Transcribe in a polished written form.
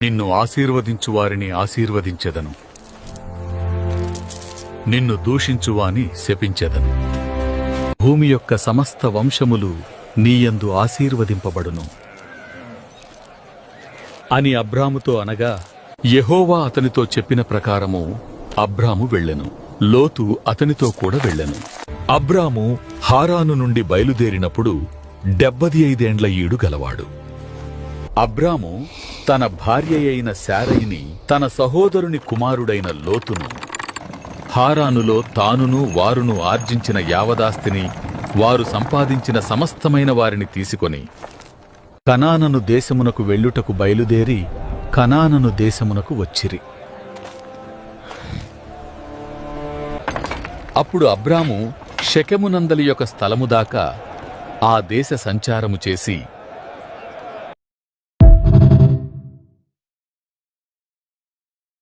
నిన్ను ఆశీర్వదించువారిని ఆశీర్వదించెదను, నిన్ను దూషించువాని శపించెదను. భూమి యొక్క సమస్త వంశములు నీయందు ఆశీర్వదింపబడును అని అబ్రాముతో అనగా, యెహోవా అతనితో చెప్పిన ప్రకారము అబ్రాము వెళ్ళెను. లోతు అతనితో కూడా వెళ్ళెను. అబ్రాము హారాను నుండి బయలుదేరినప్పుడు 75 ఏండ్ల ఈడు గలవాడు. అబ్రాము తన భార్య అయిన శారయిని, తన సహోదరుని కుమారుడైన లోతును, హారానులో తానును వారును ఆర్జించిన యావదాస్తిని, వారు సంపాదించిన సమస్తమైన వారిని తీసుకొని కనానను దేశమునకు వెళ్ళుటకు బయలుదేరి కనానను దేశమునకు వచ్చిరి. అప్పుడు అబ్రాము షెకెమునందలి యొక్క స్థలము దాకా ఆ దేశ సంచారము చేసి